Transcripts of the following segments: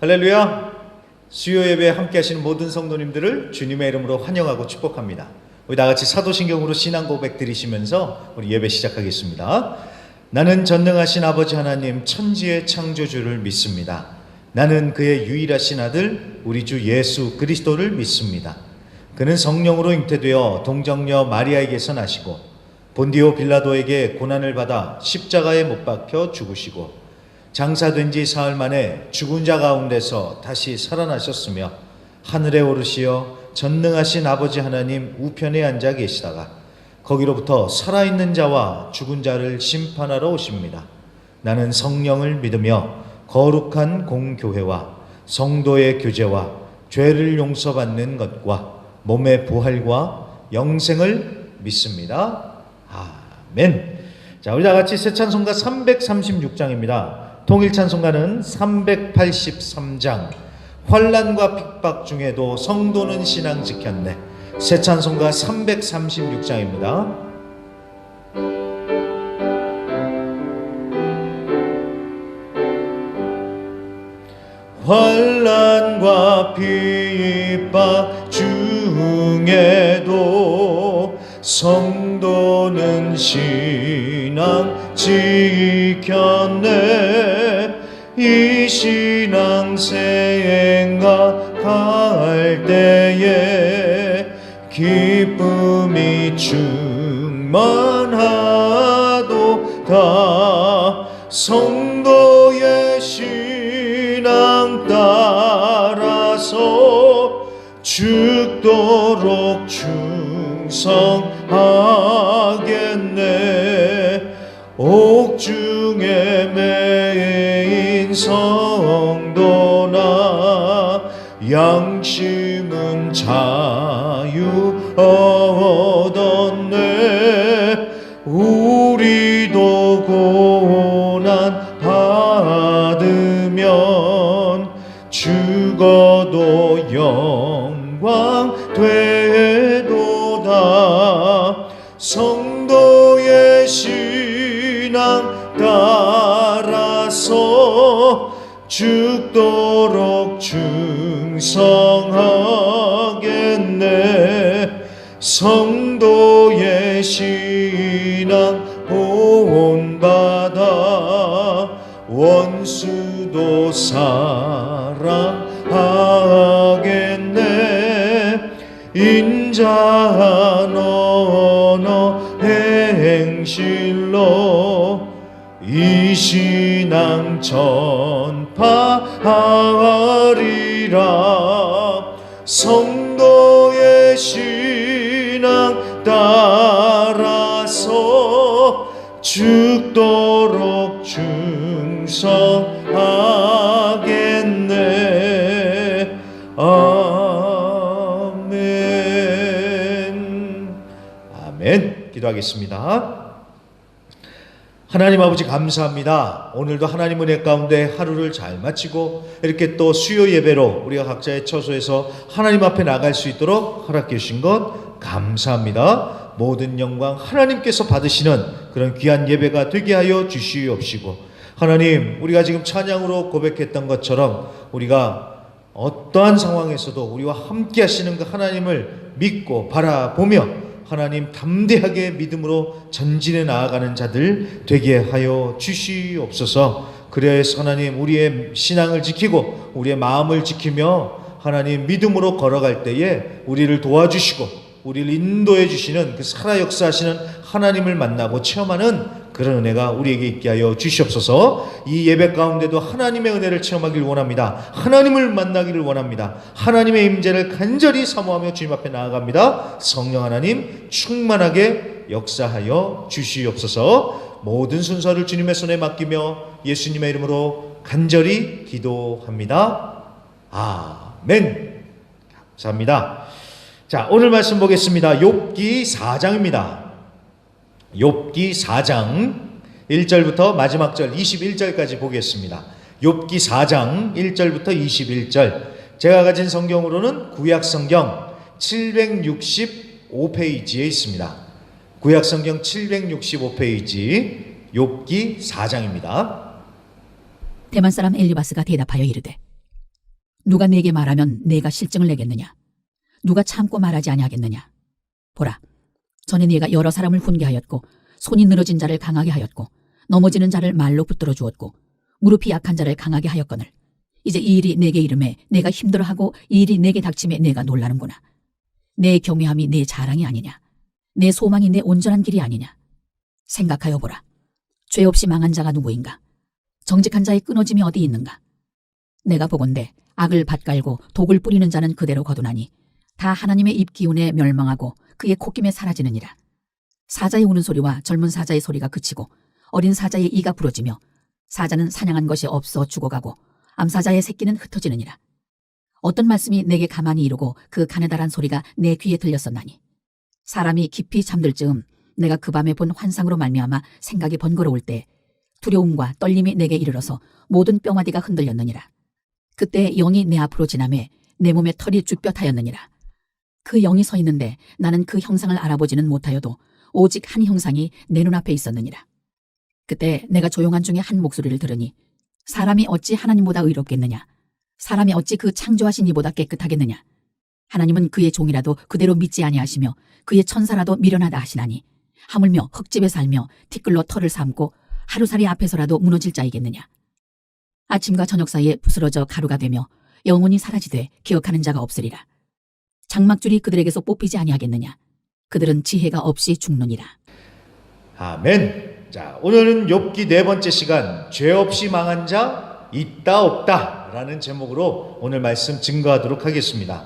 할렐루야. 수요 예배에 함께 하시는 모든 성도님들을 주님의 이름으로 환영하고 축복합니다. 우리 다 같이 사도신경으로 신앙 고백 드리시면서 우리 예배 시작하겠습니다. 나는 전능하신 아버지 하나님 천지의 창조주를 믿습니다. 나는 그의 유일하신 아들 우리 주 예수 그리스도를 믿습니다. 그는 성령으로 잉태되어 동정녀 마리아에게서 나시고 본디오 빌라도에게 고난을 받아 십자가에 못 박혀 죽으시고 장사된 지 사흘 만에 죽은 자 가운데서 다시 살아나셨으며 하늘에 오르시어 전능하신 아버지 하나님 우편에 앉아 계시다가 거기로부터 살아있는 자와 죽은 자를 심판하러 오십니다. 나는 성령을 믿으며 거룩한 공교회와 성도의 교제와 죄를 용서받는 것과 몸의 부활과 영생을 믿습니다. 아멘. 자, 우리 다 같이 새 찬송가 336장입니다. 통일 찬송가는 383장. 환난과 핍박 중에도 성도는 신앙 지켰네. 새 찬송가 336장입니다. 환난과 핍박 중에도 성도는 신앙 지켰네. 이 신앙 생각할 때에 기쁨이 충만하도다. 성도의 신앙 따라서 죽도록 충성하겠네. 옥중에 매인 성도나 양심은 자유 얻었네. 우리도 고난 받으면 죽어도 영광 되도다. 성도의 신앙 따라서 죽도록 충성하겠네. 성도의 신앙 본받아 원수도 사랑하겠네. 인자한 언어 행실로 이 신앙 전파하리라. 성도의 신앙 따라서 죽도록 충성하겠네. 아멘. 아멘. 기도하겠습니다. 하나님 아버지 감사합니다. 오늘도 하나님 은혜 가운데 하루를 잘 마치고 이렇게 또 수요 예배로 우리가 각자의 처소에서 하나님 앞에 나갈 수 있도록 허락해 주신 것 감사합니다. 모든 영광 하나님께서 받으시는 그런 귀한 예배가 되게 하여 주시옵시고, 하나님 우리가 지금 찬양으로 고백했던 것처럼 우리가 어떠한 상황에서도 우리와 함께 하시는 그 하나님을 믿고 바라보며 하나님 담대하게 믿음으로 전진해 나아가는 자들 되게 하여 주시옵소서. 그래서 하나님 우리의 신앙을 지키고 우리의 마음을 지키며 하나님 믿음으로 걸어갈 때에 우리를 도와주시고 우리를 인도해 주시는 그 살아 역사하시는 하나님을 만나고 체험하는 그런 은혜가 우리에게 있게 하여 주시옵소서. 이 예배 가운데도 하나님의 은혜를 체험하길 원합니다. 하나님을 만나기를 원합니다. 하나님의 임재를 간절히 사모하며 주님 앞에 나아갑니다. 성령 하나님 충만하게 역사하여 주시옵소서. 모든 순서를 주님의 손에 맡기며 예수님의 이름으로 간절히 기도합니다. 아멘. 감사합니다. 자, 오늘 말씀 보겠습니다. 욥기 4장입니다. 욥기 4장 1절부터 마지막 절 21절까지 보겠습니다. 욥기 4장 1절부터 21절. 제가 가진 성경으로는 구약성경 765페이지에 있습니다. 구약성경 765페이지 욥기 4장입니다. 대만 사람 엘리바스가 대답하여 이르되 누가 내게 말하면 내가 실증을 내겠느냐? 누가 참고 말하지 아니하겠느냐? 보라, 전에 네가 여러 사람을 훈계하였고 손이 늘어진 자를 강하게 하였고 넘어지는 자를 말로 붙들어 주었고 무릎이 약한 자를 강하게 하였거늘 이제 이 일이 내게 이름에 내가 힘들어하고 이 일이 내게 닥침에 내가 놀라는구나. 내 경외함이 내 자랑이 아니냐? 내 소망이 내 온전한 길이 아니냐? 생각하여 보라. 죄 없이 망한 자가 누구인가? 정직한 자의 끊어짐이 어디 있는가? 내가 보건대 악을 밭갈고 독을 뿌리는 자는 그대로 거두나니 다 하나님의 입 기운에 멸망하고 그의 콧김에 사라지느니라. 사자의 우는 소리와 젊은 사자의 소리가 그치고 어린 사자의 이가 부러지며 사자는 사냥한 것이 없어 죽어가고 암사자의 새끼는 흩어지느니라. 어떤 말씀이 내게 가만히 이루고 그 가느다란 소리가 내 귀에 들렸었나니 사람이 깊이 잠들 즈음 내가 그 밤에 본 환상으로 말미암아 생각이 번거로울 때 두려움과 떨림이 내게 이르러서 모든 뼈마디가 흔들렸느니라. 그때 영이 내 앞으로 지나매 내 몸에 털이 쭈뼛하였느니라. 그 영이 서 있는데 나는 그 형상을 알아보지는 못하여도 오직 한 형상이 내 눈앞에 있었느니라. 그때 내가 조용한 중에 한 목소리를 들으니 사람이 어찌 하나님보다 의롭겠느냐? 사람이 어찌 그 창조하신 이보다 깨끗하겠느냐? 하나님은 그의 종이라도 그대로 믿지 아니하시며 그의 천사라도 미련하다 하시나니 하물며 흙집에 살며 티끌로 털을 삼고 하루살이 앞에서라도 무너질 자이겠느냐? 아침과 저녁 사이에 부스러져 가루가 되며 영혼이 사라지되 기억하는 자가 없으리라. 장막줄이 그들에게서 뽑히지 아니하겠느냐? 그들은 지혜가 없이 죽느니라. 아멘. 자, 오늘은 욥기 네 번째 시간, 죄 없이 망한 자 있다 없다 라는 제목으로 오늘 말씀 증거하도록 하겠습니다.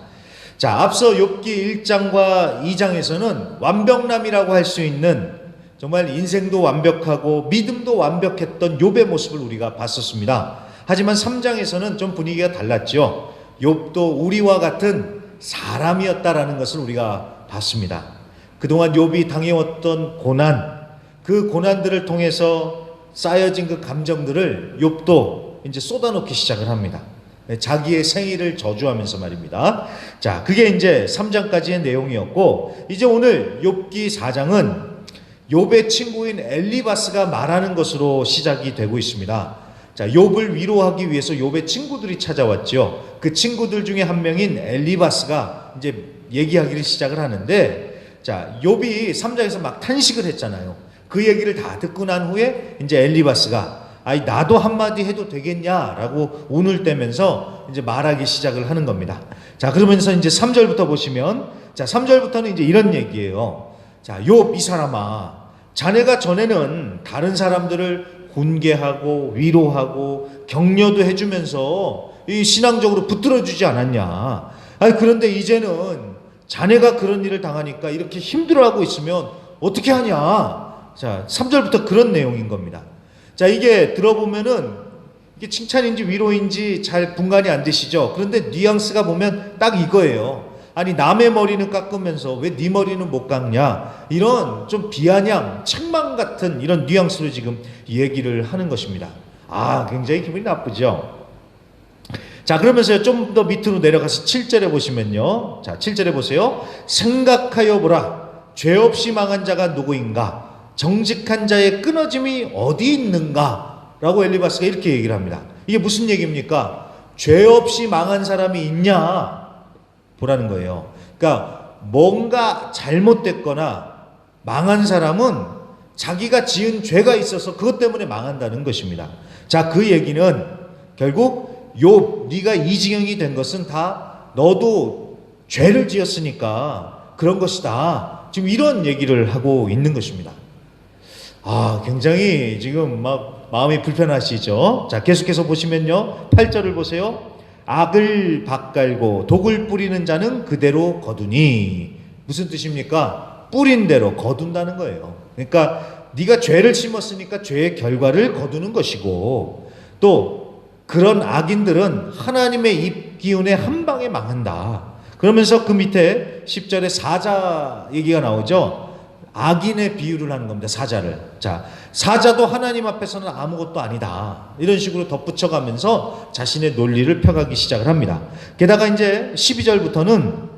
자, 앞서 욥기 1장과 2장에서는 완벽남이라고 할 수 있는 정말 인생도 완벽하고 믿음도 완벽했던 욥의 모습을 우리가 봤었습니다. 하지만 3장에서는 좀 분위기가 달랐죠. 욥도 우리와 같은 사람이었다라는 것을 우리가 봤습니다. 그동안 욥이 당해왔던 고난, 그 고난들을 통해서 쌓여진 그 감정들을 욥도 이제 쏟아놓기 시작을 합니다. 자기의 생일을 저주하면서 말입니다. 자, 그게 이제 3장까지의 내용이었고, 이제 오늘 욥기 4장은 욥의 친구인 엘리바스가 말하는 것으로 시작이 되고 있습니다. 자, 욥을 위로하기 위해서 욥의 친구들이 찾아왔죠. 그 친구들 중에 한 명인 엘리바스가 이제 얘기하기를 시작을 하는데, 자, 욥이 3장에서 막 탄식을 했잖아요. 그 얘기를 다 듣고 난 후에 이제 엘리바스가 아이 나도 한마디 해도 되겠냐라고 운을 떼면서 이제 말하기 시작을 하는 겁니다. 자, 그러면서 이제 3절부터 보시면, 자, 3절부터는 이제 이런 얘기예요. 자, 욥 이 사람아, 자네가 전에는 다른 사람들을 훈계하고 위로하고 격려도 해주면서 이 신앙적으로 붙들어주지 않았냐? 아니, 그런데 이제는 자네가 그런 일을 당하니까 이렇게 힘들어하고 있으면 어떻게 하냐? 자, 3절부터 그런 내용인 겁니다. 자, 이게 들어보면은 이게 칭찬인지 위로인지 잘 분간이 안 되시죠? 그런데 뉘앙스가 보면 딱 이거예요. 아니, 남의 머리는 깎으면서 왜 네 머리는 못 깎냐? 이런 좀 비아냥, 책망 같은 이런 뉘앙스로 지금 얘기를 하는 것입니다. 아, 굉장히 기분이 나쁘죠? 자, 그러면서 좀 더 밑으로 내려가서 7절에 보시면요. 자, 7절에 보세요. 생각하여 보라. 죄 없이 망한 자가 누구인가? 정직한 자의 끊어짐이 어디 있는가? 라고 엘리바스가 이렇게 얘기를 합니다. 이게 무슨 얘기입니까? 죄 없이 망한 사람이 있냐? 보라는 거예요. 그러니까 뭔가 잘못됐거나 망한 사람은 자기가 지은 죄가 있어서 그것 때문에 망한다는 것입니다. 자, 그 얘기는 결국 욥, 네가 이 지경이 된 것은 다 너도 죄를 지었으니까 그런 것이다. 지금 이런 얘기를 하고 있는 것입니다. 아, 굉장히 지금 막 마음이 불편하시죠? 자, 계속해서 보시면요. 8절을 보세요. 악을 밭갈고 독을 뿌리는 자는 그대로 거두니. 무슨 뜻입니까? 뿌린 대로 거둔다는 거예요. 그러니까 네가 죄를 심었으니까 죄의 결과를 거두는 것이고, 또 그런 악인들은 하나님의 입 기운에 한 방에 망한다. 그러면서 그 밑에 10절에 사자 얘기가 나오죠. 악인의 비유를 하는 겁니다. 사자를. 자, 사자도 하나님 앞에서는 아무것도 아니다. 이런 식으로 덧붙여가면서 자신의 논리를 펴가기 시작을 합니다. 게다가 이제 12절부터는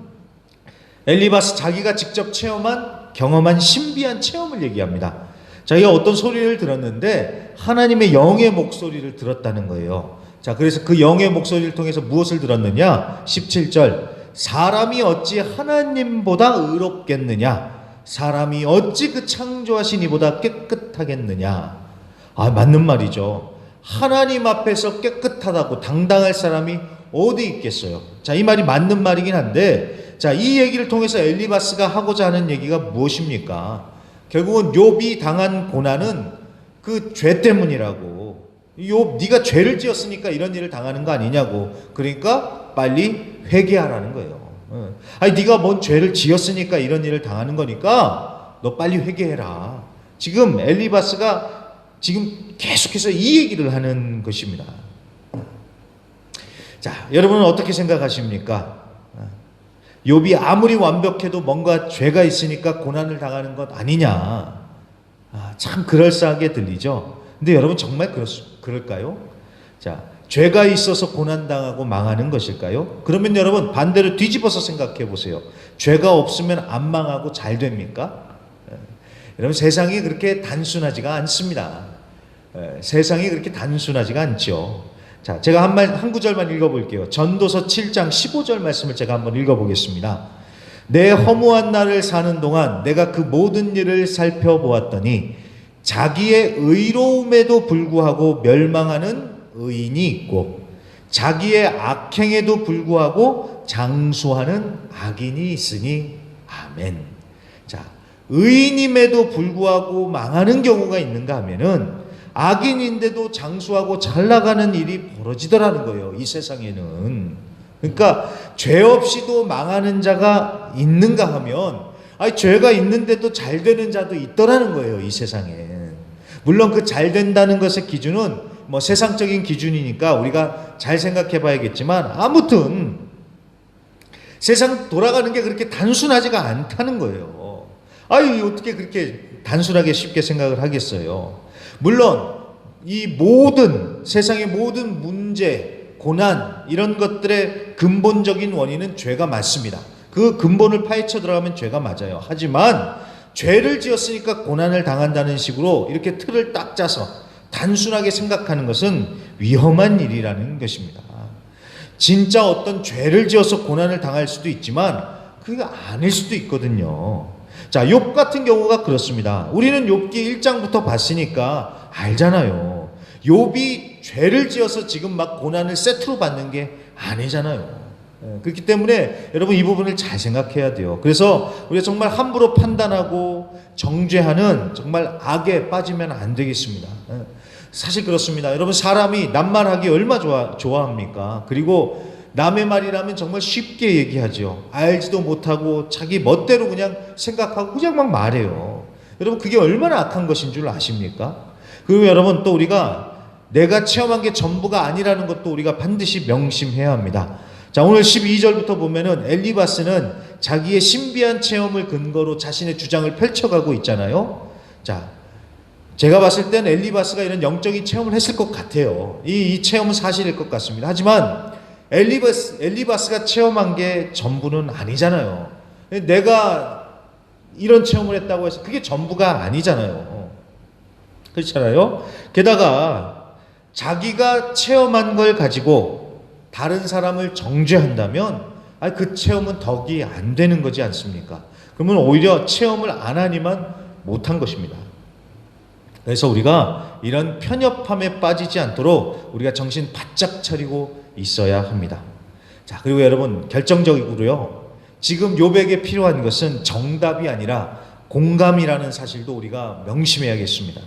엘리바스 자기가 직접 경험한 신비한 체험을 얘기합니다. 자기가 어떤 소리를 들었는데 하나님의 영의 목소리를 들었다는 거예요. 자, 그래서 그 영의 목소리를 통해서 무엇을 들었느냐? 17절. 사람이 어찌 하나님보다 의롭겠느냐? 사람이 어찌 그 창조하신 이보다 깨끗하겠느냐? 아, 맞는 말이죠. 하나님 앞에서 깨끗하다고 당당할 사람이 어디 있겠어요? 자, 이 말이 맞는 말이긴 한데, 자, 이 얘기를 통해서 엘리바스가 하고자 하는 얘기가 무엇입니까? 결국은 욥이 당한 고난은 그 죄 때문이라고. 욥, 네가 죄를 지었으니까 이런 일을 당하는 거 아니냐고. 그러니까 빨리 회개하라는 거예요. 아니, 네가 뭔 죄를 지었으니까 이런 일을 당하는 거니까 너 빨리 회개해라. 지금 엘리바스가 지금 계속해서 이 얘기를 하는 것입니다. 자, 여러분은 어떻게 생각하십니까? 욥이 아무리 완벽해도 뭔가 죄가 있으니까 고난을 당하는 것 아니냐. 참 그럴싸하게 들리죠. 근데 여러분 정말 그럴까요? 자, 죄가 있어서 고난당하고 망하는 것일까요? 그러면 여러분 반대로 뒤집어서 생각해 보세요. 죄가 없으면 안 망하고 잘 됩니까? 여러분 세상이 그렇게 단순하지가 않습니다. 세상이 그렇게 단순하지가 않죠. 자, 제가 한 구절만 읽어볼게요. 전도서 7장 15절 말씀을 제가 한번 읽어보겠습니다. 내 허무한 날을 사는 동안 내가 그 모든 일을 살펴보았더니 자기의 의로움에도 불구하고 멸망하는 의인이 있고 자기의 악행에도 불구하고 장수하는 악인이 있으니 아멘. 자, 의인임에도 불구하고 망하는 경우가 있는가 하면은 악인인데도 장수하고 잘 나가는 일이 벌어지더라는 거예요. 이 세상에는. 그러니까 죄 없이도 망하는 자가 있는가 하면 아니 죄가 있는데도 잘 되는 자도 있더라는 거예요. 이 세상에. 물론 그 잘 된다는 것의 기준은 뭐 세상적인 기준이니까 우리가 잘 생각해 봐야겠지만 아무튼 세상 돌아가는 게 그렇게 단순하지가 않다는 거예요. 아유, 어떻게 그렇게 단순하게 쉽게 생각을 하겠어요. 물론 이 모든 세상의 모든 문제, 고난 이런 것들의 근본적인 원인은 죄가 맞습니다. 그 근본을 파헤쳐 들어가면 죄가 맞아요. 하지만 죄를 지었으니까 고난을 당한다는 식으로 이렇게 틀을 딱 짜서 단순하게 생각하는 것은 위험한 일이라는 것입니다. 진짜 어떤 죄를 지어서 고난을 당할 수도 있지만 그게 아닐 수도 있거든요. 자, 욥 같은 경우가 그렇습니다. 우리는 욥기 1장부터 봤으니까 알잖아요. 욥이 죄를 지어서 지금 막 고난을 세트로 받는 게 아니잖아요. 그렇기 때문에 여러분 이 부분을 잘 생각해야 돼요. 그래서 우리가 정말 함부로 판단하고 정죄하는 정말 악에 빠지면 안 되겠습니다. 사실 그렇습니다. 여러분 사람이 남말하기 얼마 좋아합니까? 그리고 남의 말이라면 정말 쉽게 얘기하죠. 알지도 못하고 자기 멋대로 그냥 생각하고 그냥 막 말해요. 여러분 그게 얼마나 악한 것인 줄 아십니까? 그리고 여러분 또 우리가 내가 체험한 게 전부가 아니라는 것도 우리가 반드시 명심해야 합니다. 자, 오늘 12절부터 보면은 엘리바스는 자기의 신비한 체험을 근거로 자신의 주장을 펼쳐가고 있잖아요. 자, 제가 봤을 땐 엘리바스가 이런 영적인 체험을 했을 것 같아요. 이 체험은 사실일 것 같습니다. 하지만 엘리바스가 체험한 게 전부는 아니잖아요. 내가 이런 체험을 했다고 해서 그게 전부가 아니잖아요. 그렇잖아요. 게다가 자기가 체험한 걸 가지고 다른 사람을 정죄한다면 그 체험은 덕이 안 되는 거지 않습니까? 그러면 오히려 체험을 안 하니만 못한 것입니다. 그래서 우리가 이런 편협함에 빠지지 않도록 우리가 정신 바짝 차리고 있어야 합니다. 자, 그리고 여러분 결정적으로요. 지금 욥에게 필요한 것은 정답이 아니라 공감이라는 사실도 우리가 명심해야겠습니다.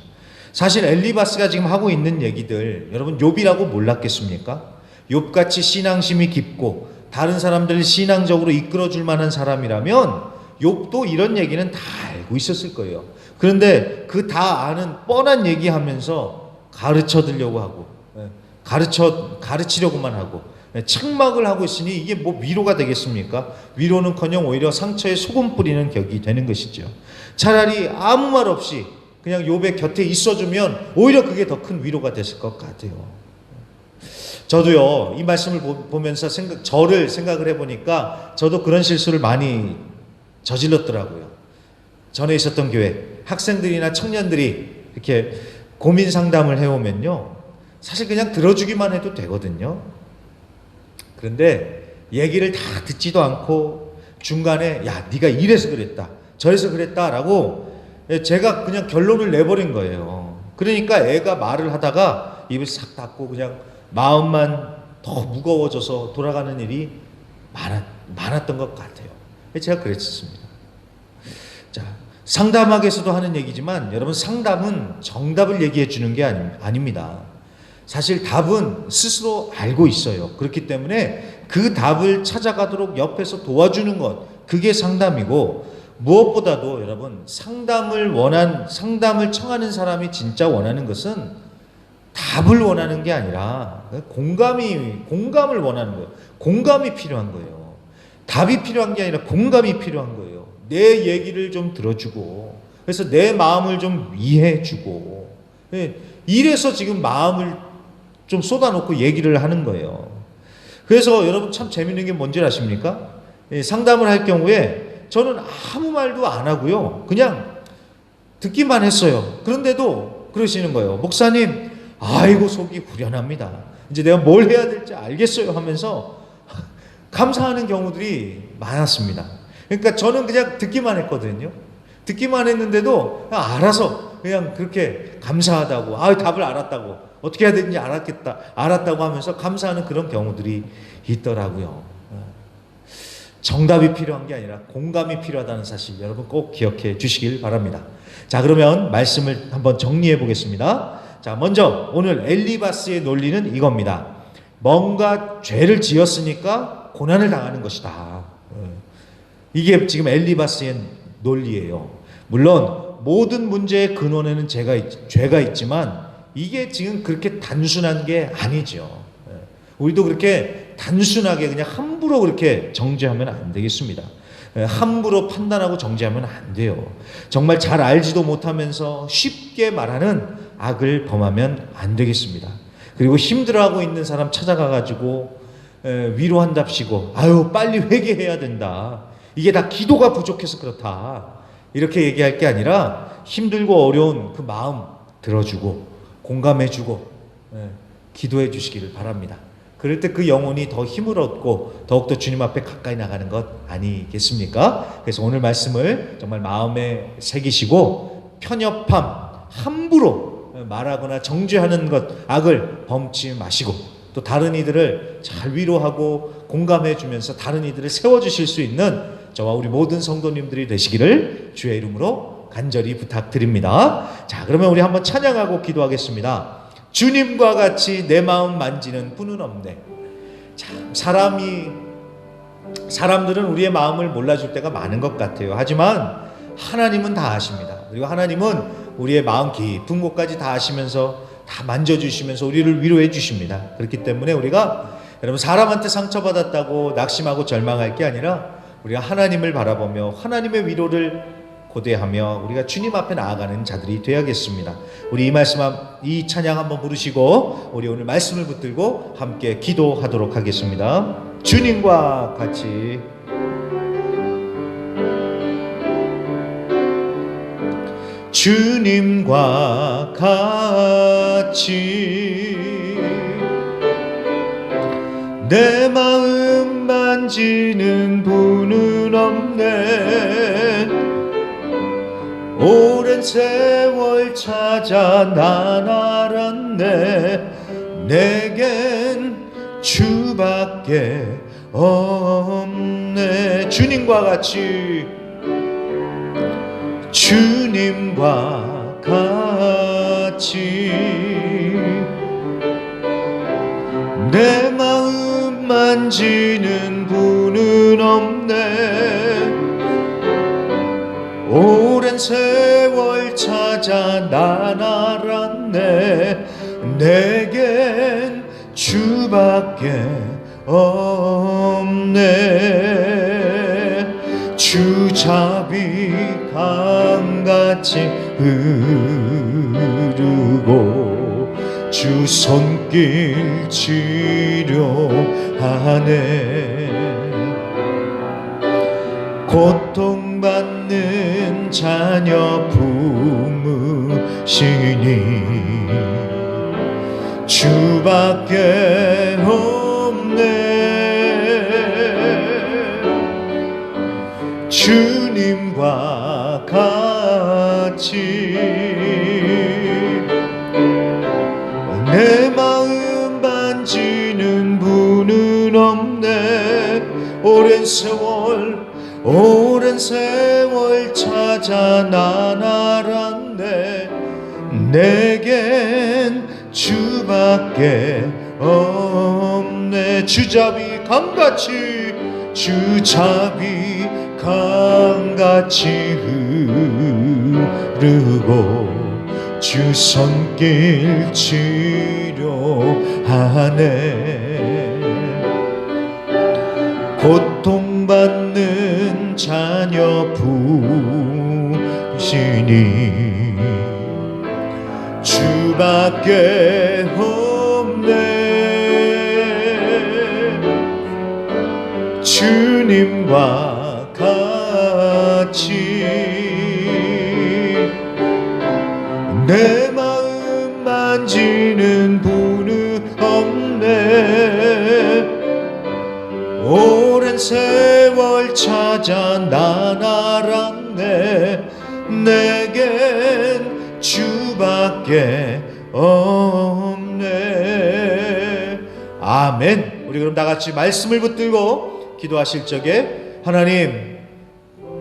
사실 엘리바스가 지금 하고 있는 얘기들 여러분 욥이라고 몰랐겠습니까? 욥같이 신앙심이 깊고 다른 사람들을 신앙적으로 이끌어줄 만한 사람이라면 욥도 이런 얘기는 다 알고 있었을 거예요. 그런데 그 다 아는 뻔한 얘기하면서 가르쳐 드리려고 하고 가르치려고만 하고 책막을 하고 있으니 이게 뭐 위로가 되겠습니까? 위로는커녕 오히려 상처에 소금 뿌리는 격이 되는 것이죠. 차라리 아무 말 없이 그냥 욥의 곁에 있어주면 오히려 그게 더 큰 위로가 됐을 것 같아요. 저도요 이 말씀을 보면서 저를 생각을 해보니까 저도 그런 실수를 많이 저질렀더라고요. 전에 있었던 교회 학생들이나 청년들이 이렇게 고민 상담을 해오면요 사실 그냥 들어주기만 해도 되거든요. 그런데 얘기를 다 듣지도 않고 중간에 야 네가 이래서 그랬다 저래서 그랬다라고 제가 그냥 결론을 내버린 거예요. 그러니까 애가 말을 하다가 입을 싹 닫고 그냥 마음만 더 무거워져서 돌아가는 일이 많았던 것 같아요. 제가 그랬습니다. 자, 상담학에서도 하는 얘기지만 여러분 상담은 정답을 얘기해 주는 게 아닙니다. 사실 답은 스스로 알고 있어요. 그렇기 때문에 그 답을 찾아가도록 옆에서 도와주는 것, 그게 상담이고, 무엇보다도 여러분 상담을 청하는 사람이 진짜 원하는 것은 답을 원하는 게 아니라 공감을 원하는 거예요. 공감이 필요한 거예요. 답이 필요한 게 아니라 공감이 필요한 거예요. 내 얘기를 좀 들어주고, 그래서 내 마음을 좀 이해해주고, 이래서 지금 마음을 좀 쏟아놓고 얘기를 하는 거예요. 그래서 여러분 참 재밌는 게 뭔지 아십니까? 상담을 할 경우에 저는 아무 말도 안 하고요. 그냥 듣기만 했어요. 그런데도 그러시는 거예요. 목사님, 아이고 속이 후련합니다. 이제 내가 뭘 해야 될지 알겠어요 하면서 감사하는 경우들이 많았습니다. 그러니까 저는 그냥 듣기만 했거든요. 듣기만 했는데도 그냥 알아서 그냥 그렇게 감사하다고, 답을 알았다고, 어떻게 해야 되는지 알았다고 하면서 감사하는 그런 경우들이 있더라고요. 정답이 필요한 게 아니라 공감이 필요하다는 사실 여러분 꼭 기억해 주시길 바랍니다. 자, 그러면 말씀을 한번 정리해 보겠습니다. 자, 먼저 오늘 엘리바스의 논리는 이겁니다. 뭔가 죄를 지었으니까 고난을 당하는 것이다. 이게 지금 엘리바스의 논리예요. 물론 모든 문제의 근원에는 죄가 있지만 이게 지금 그렇게 단순한 게 아니죠. 우리도 그렇게 단순하게 그냥 함부로 그렇게 정죄하면 안 되겠습니다. 함부로 판단하고 정죄하면 안 돼요. 정말 잘 알지도 못하면서 쉽게 말하는 악을 범하면 안 되겠습니다. 그리고 힘들어하고 있는 사람 찾아가가지고 위로한답시고 아유 빨리 회개해야 된다. 이게 다 기도가 부족해서 그렇다. 이렇게 얘기할 게 아니라 힘들고 어려운 그 마음 들어주고 공감해주고 기도해 주시기를 바랍니다. 그럴 때 그 영혼이 더 힘을 얻고 더욱더 주님 앞에 가까이 나가는 것 아니겠습니까? 그래서 오늘 말씀을 정말 마음에 새기시고 편협함, 함부로 말하거나 정죄하는 것, 악을 범치 마시고 또 다른 이들을 잘 위로하고 공감해 주면서 다른 이들을 세워주실 수 있는 저와 우리 모든 성도님들이 되시기를 주의 이름으로 간절히 부탁드립니다. 자, 그러면 우리 한번 찬양하고 기도하겠습니다. 주님과 같이 내 마음 만지는 분은 없네. 참 사람들은 우리의 마음을 몰라줄 때가 많은 것 같아요. 하지만 하나님은 다 아십니다. 그리고 하나님은 우리의 마음 깊은 곳까지 다 아시면서 다 만져주시면서 우리를 위로해 주십니다. 그렇기 때문에 우리가 여러분 사람한테 상처받았다고 낙심하고 절망할 게 아니라 우리가 하나님을 바라보며 하나님의 위로를 고대하며 우리가 주님 앞에 나아가는 자들이 되어야겠습니다. 우리 이 찬양 한번 부르시고 우리 오늘 말씀을 붙들고 함께 기도하도록 하겠습니다. 주님과 같이 주님과 같이 내 마음 만지는 분은 없네. 오랜 세월 찾아 난 알았네. 내겐 주밖에 없네. 주님과 같이 주님과 같이 내 마음 만지는 분은 없네. 오랜 세월 찾아 난 알았네. 내겐 주밖에 없네. 주 자비 강같이 흐르고 주 손길 치료하네. 고통받는 자녀 품으시니 주밖에 없네. 주님과 같이 내 마음 반지는 분은 없네. 오랜 세월 찾아 난 알았네. 내겐 주밖에 없네. 주잡이 강같이 흐르고 주 손길 치료하네. 고통받는 자녀 부시니 주밖에 없네. 주님과 같이 내 마음 만지는 분은 없네. 오랜 세월 찾아 난 알았네. 내겐 주밖에 없네. 아멘. 우리 그럼 다 같이 말씀을 붙들고 기도하실 적에 하나님,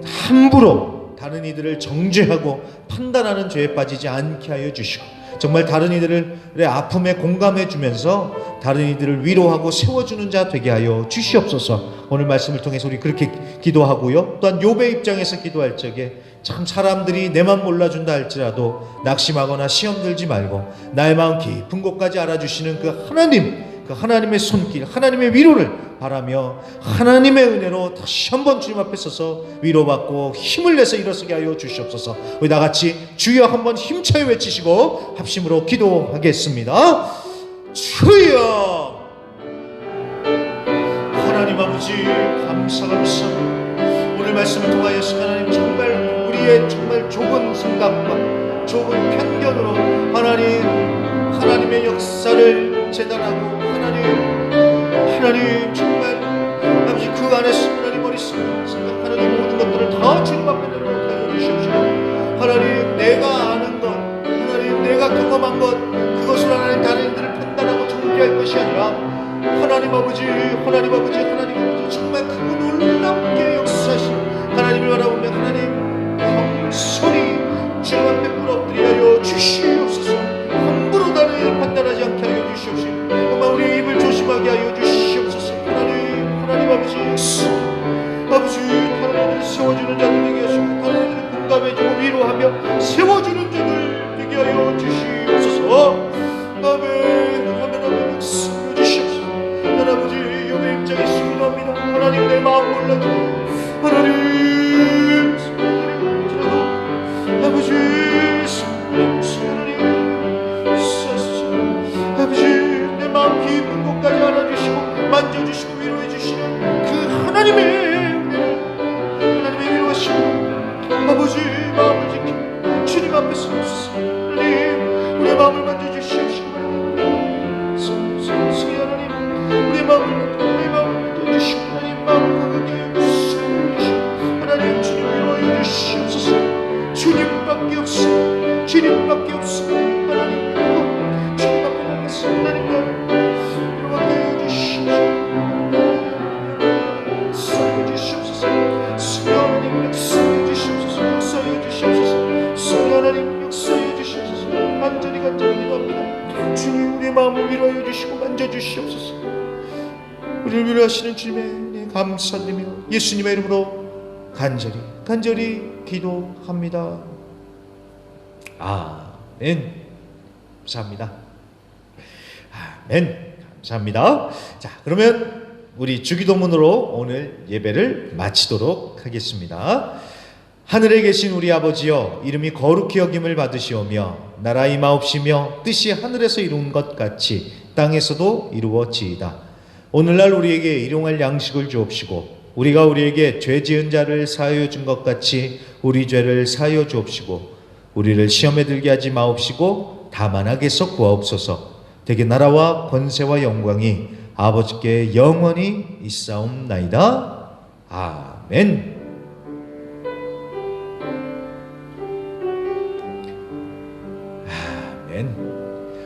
함부로 다른 이들을 정죄하고 판단하는 죄에 빠지지 않게 하여 주시고, 정말 다른 이들의 아픔에 공감해 주면서 다른 이들을 위로하고 세워주는 자 되게 하여 주시옵소서. 오늘 말씀을 통해서 우리 그렇게 기도하고요. 또한 욥의 입장에서 기도할 적에 참 사람들이 내맘 몰라준다 할지라도 낙심하거나 시험 들지 말고 나의 마음 깊은 곳까지 알아주시는 그 하나님, 그 하나님의 손길, 하나님의 위로를 바라며 하나님의 은혜로 다시 한번 주님 앞에 서서 위로받고 힘을 내서 일어서게 하여 주시옵소서. 우리 다같이 주여 한번 힘차게 외치시고 합심으로 기도하겠습니다. 주여! 하나님 아버지 감사합니다. 오늘 말씀을 통하여서 하나님 정말 우리의 정말 좁은 생각과 좁은 편견으로 하나님의 역사를 재단하고 하나님 정말 아버지 그 안에서 하나님 머릿속에 생각하는 모든 것들을 다 주님 앞에 내놓게 하여 주십시오. 하나님 내가 아는 것, 하나님 내가 경험한 것, 그것을 하나님 다른 이들을 판단하고 정죄할 것이 아니라 하나님 아버지 정말 그 놀랍게 역사하신 하나님을 바라보며 하나님 겸손히 주님 앞에 무릎드려 주시옵소서. 함부로 다른 이를 판단하지 않게 하여 주시옵시고 정말 우리 입을 조심하게 하여 주시옵소서. 하나님 아버지 다른 이들을 세워주는 자들 되게 하시고 다른 이들을 공감해주고 위로하며 세워주는 자들 되게 하여 주시옵소서. 아멘. 주시옵소서. 하나님 아버지 욥의 입장에 순합니다. 하나님 내 마음 몰라주고 하나님 아버지 내 마음 깊은 곳까지 알아주시고 만져주시고 위로해주시는 그 하나님의 위로하시고 아버지 마음을 지키고 주님 앞에 서주시소. 하나님 우리의 마음을 만져주시옵시고 성이 하나님 우리의 마음을 만져주시고 하나님 마음을 강하게 하여 주시옵소서. 하나님 주님 위로하여 주시옵소서. 주님밖에 없어. 하나님 주님 앞에 나가서 하나님 위로하게 하여 주시옵소서. 성령 하나님 역사해 주시옵소서. 성령 하나님 역사해 주시옵소서. 간절히 기도합니다. 주님 우리의 마음을 위로하여 주시고 만져주시옵소서. 우리를 위로하시는 주님의 은혜 감사드리며 예수님의 이름으로 간절히 기도합니다. 아멘. 감사합니다. 아멘. 감사합니다. 자, 그러면 우리 주기도문으로 오늘 예배를 마치도록 하겠습니다. 하늘에 계신 우리 아버지여, 이름이 거룩히 여김을 받으시오며 나라 임하옵시며 뜻이 하늘에서 이룬 것 같이 땅에서도 이루어지이다. 오늘날 우리에게 일용할 양식을 주옵시고 우리가 우리에게 죄 지은 자를 사하여 준 것 같이 우리 죄를 사하여 주옵시고 우리를 시험에 들게 하지 마옵시고 다만 악에서 구하옵소서. 되게 나라와 권세와 영광이 아버지께 영원히 있사옵나이다. 아멘. 아멘.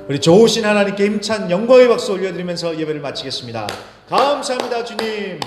우리 좋으신 하나님께 힘찬 영광의 박수 올려드리면서 예배를 마치겠습니다. 감사합니다, 주님.